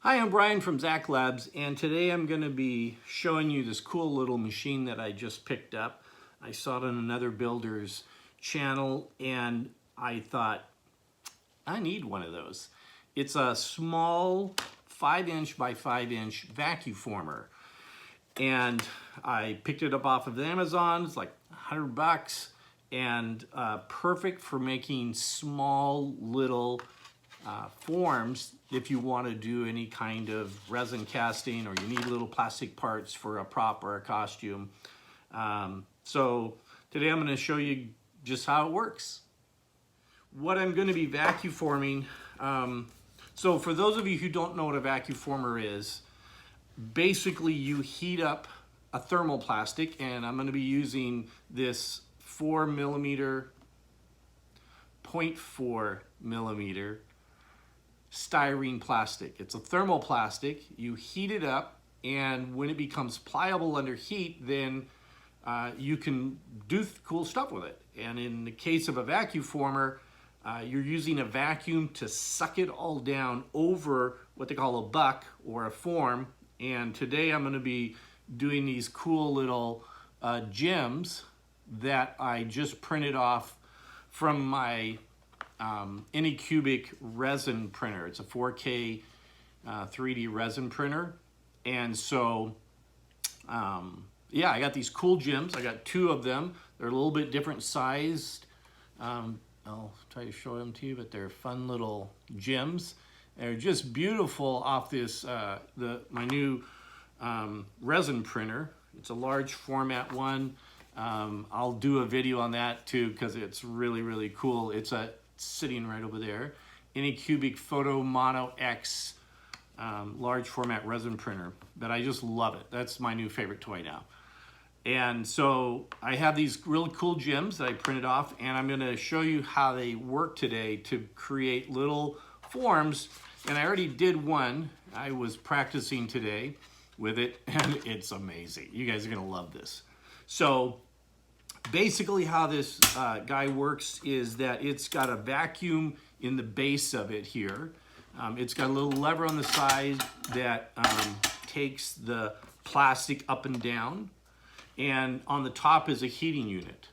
Hi, I'm Brian from Zach Labs, and today I'm going to be showing you this cool little machine that I just picked up. I saw it on another builder's channel, and I thought, I need one of those. It's a small 5" by 5" vacuum former, and I picked it up off of Amazon. It's like $100, and perfect for making small little forms if you want to do any kind of resin casting, or you need little plastic parts for a prop or a costume. So today I'm going to show you just how it works. What I'm going to be vacuum forming. So for those of you who don't know what a vacuum former is, basically you heat up a thermoplastic, and I'm going to be using this 4mm, 0.4 millimeter styrene plastic. It's a thermoplastic. You heat it up, and when it becomes pliable under heat, then you can do cool stuff with it. And in the case of a vacuum former, you're using a vacuum to suck it all down over what they call a buck or a form. And today I'm going to be doing these cool little gems that I just printed off from my Anycubic resin printer. It's a 4K 3D resin printer. And so, yeah, I got these cool gems. I got 2 of them. They're a little bit different sized. I'll try to show them to you, but they're fun little gems. They're just beautiful off this, my new resin printer. It's a large format one. I'll do a video on that too, because it's really, really cool. It's sitting right over there. Anycubic Photo Mono X large format resin printer. But I just love it. That's my new favorite toy now. And so I have these really cool gems that I printed off, and I'm going to show you how they work today to create little forms. And I already did one. I was practicing today with it, and it's amazing. You guys are going to love this. So basically how this guy works is that it's got a vacuum in the base of it here. It's got a little lever on the side that takes the plastic up and down. And on the top is a heating unit.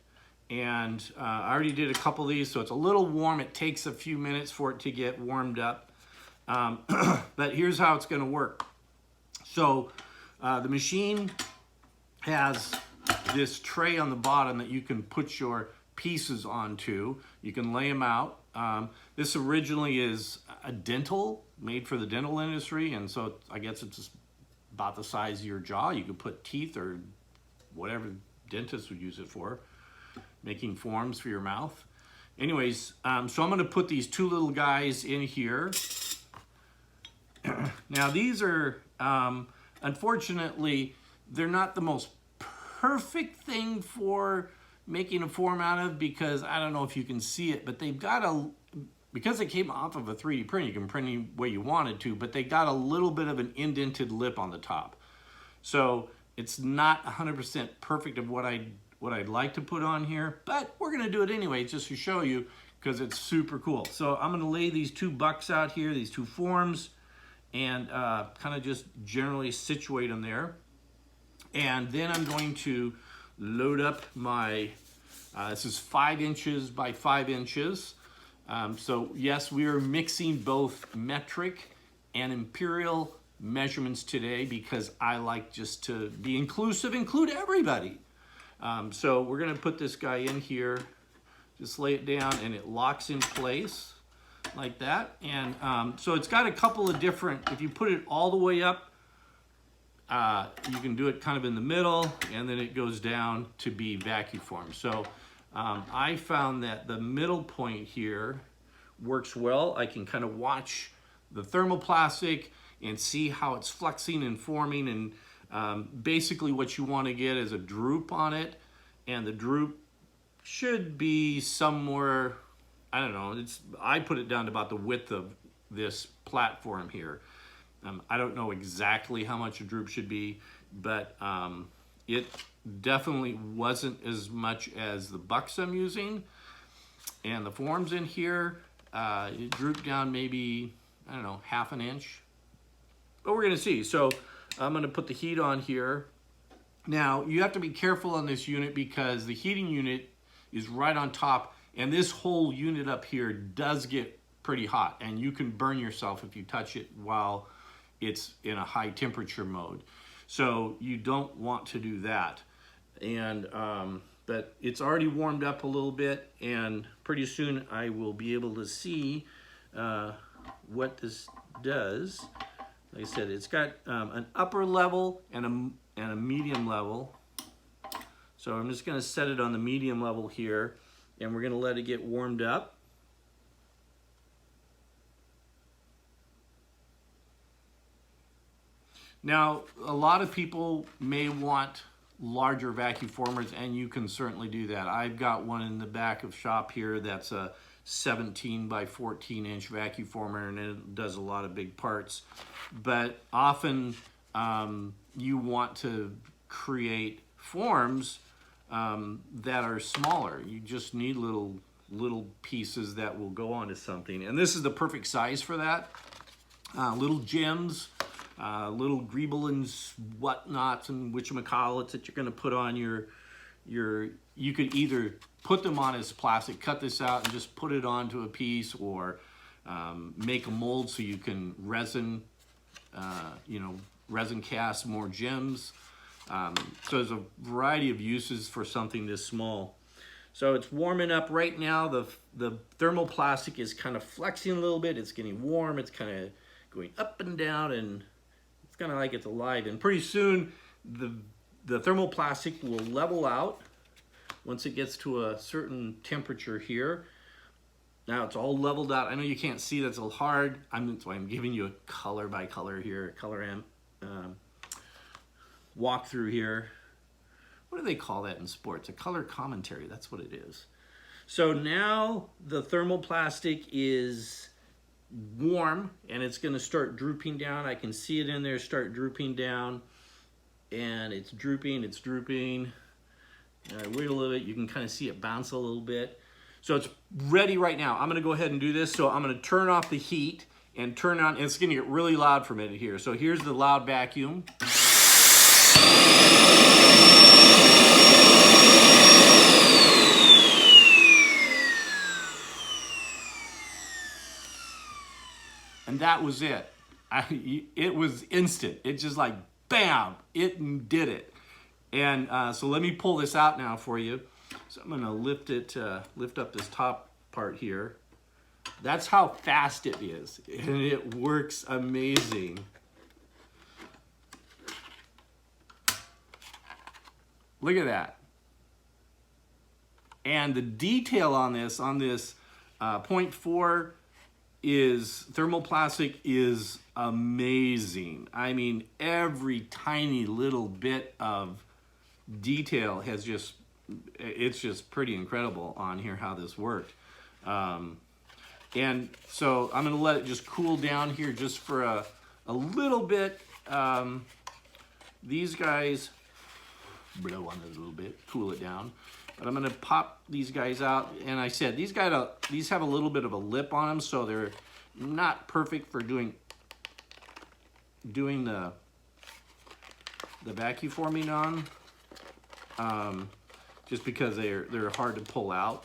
And I already did a couple of these, so it's a little warm. It takes a few minutes for it to get warmed up. But here's how it's going to work. So the machine has this tray on the bottom that you can put your pieces onto. You can lay them out. This originally is a dental, made for the dental industry, and so I guess it's just about the size of your jaw. You could put teeth or whatever dentists would use it for, making forms for your mouth. Anyways, so I'm going to put these 2 little guys in here. Now these are, unfortunately, they're not the most perfect thing for making a form out of, because I don't know if you can see it, but they've got because it came off of a 3D print, you can print any way you wanted to, but they got a little bit of an indented lip on the top. So it's not 100% perfect of what I'd like to put on here, but we're gonna do it anyway just to show you, because it's super cool. So I'm gonna lay these 2 bucks out here, these 2 forms, and kind of just generally situate them there. And then I'm going to load up my, this is 5" by 5". So yes, we are mixing both metric and imperial measurements today, because I like just to be inclusive, include everybody. So we're gonna put this guy in here, just lay it down, and it locks in place like that. And so it's got a couple of different, if you put it all the way up, you can do it kind of in the middle, and then it goes down to be vacuum formed. So I found that the middle point here works well. I can kind of watch the thermoplastic and see how it's flexing and forming. And basically what you want to get is a droop on it, and the droop should be somewhere, I don't know, I put it down to about the width of this platform here. I don't know exactly how much a droop should be, but it definitely wasn't as much as the bucks I'm using. And the forms in here, it drooped down maybe, I don't know, 1/2 inch. but we're gonna see. So I'm gonna put the heat on here. Now, you have to be careful on this unit because the heating unit is right on top, and this whole unit up here does get pretty hot, and you can burn yourself if you touch it while it's in a high temperature mode. So you don't want to do that. And but it's already warmed up a little bit, and pretty soon I will be able to see what this does. Like I said, it's got an upper level and a medium level. So I'm just going to set it on the medium level here, and we're going to let it get warmed up. Now, a lot of people may want larger vacuum formers, and you can certainly do that. I've got one in the back of shop here that's a 17 by 14 inch vacuum former, and it does a lot of big parts. But often you want to create forms that are smaller. You just need little pieces that will go onto something, and this is the perfect size for that. Little gems, little greeblings, whatnots, and whatchamacallits that you're going to put on your. You could either put them on as plastic, cut this out and just put it onto a piece, or make a mold so you can resin, resin cast more gems. So there's a variety of uses for something this small. So it's warming up right now. The thermoplastic is kind of flexing a little bit. It's getting warm. It's kind of going up and down, and it's kind of like it's alive. And pretty soon the thermoplastic will level out once it gets to a certain temperature here. Now it's all leveled out. I know you can't see, that's a little hard. That's why I'm giving you a color by color here, color walkthrough here. What do they call that in sports? A color commentary, that's what it is. So now the thermoplastic is warm, and it's gonna start drooping down. I can see it in there start drooping down, and it's drooping, it's drooping. Wait a little bit, you can kind of see it bounce a little bit. So it's ready right now. I'm gonna go ahead and do this. So I'm gonna turn off the heat and turn on, and it's gonna get really loud for a minute here. So here's the loud vacuum. And that was it. It was instant. It just like, bam, it did it. And so let me pull this out now for you. So I'm gonna lift up this top part here. That's how fast it is, and it works amazing. Look at that. And the detail on this 0.4 is thermoplastic is amazing. I mean, every tiny little bit of detail has it's just pretty incredible on here how this worked. And so I'm gonna let it just cool down here just for a little bit. These guys, blow on it a little bit, cool it down. But I'm gonna pop these guys out, and I said these have a little bit of a lip on them, so they're not perfect for doing the vacuum forming on, just because they're hard to pull out.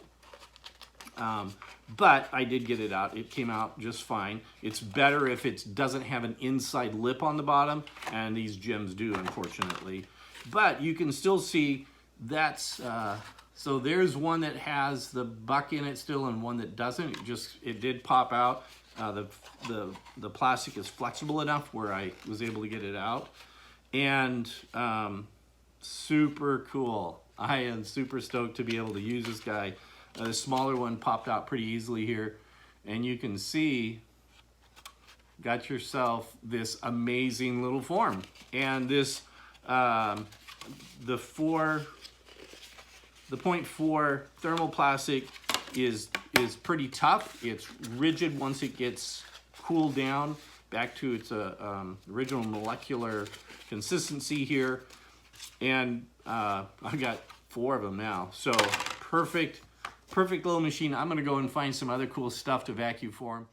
But I did get it out. It came out just fine. It's better if it doesn't have an inside lip on the bottom, and these gems do, unfortunately. But you can still see that's, so there's one that has the buck in it still and one that doesn't. It did pop out. The plastic is flexible enough where I was able to get it out. And super cool. I am super stoked to be able to use this guy. The smaller one popped out pretty easily here, and you can see got yourself this amazing little form. And this the 0.4 thermoplastic is pretty tough. It's rigid once it gets cooled down back to its original molecular consistency here. And I got 4 of them now, so perfect little machine. I'm gonna go and find some other cool stuff to vacuum form.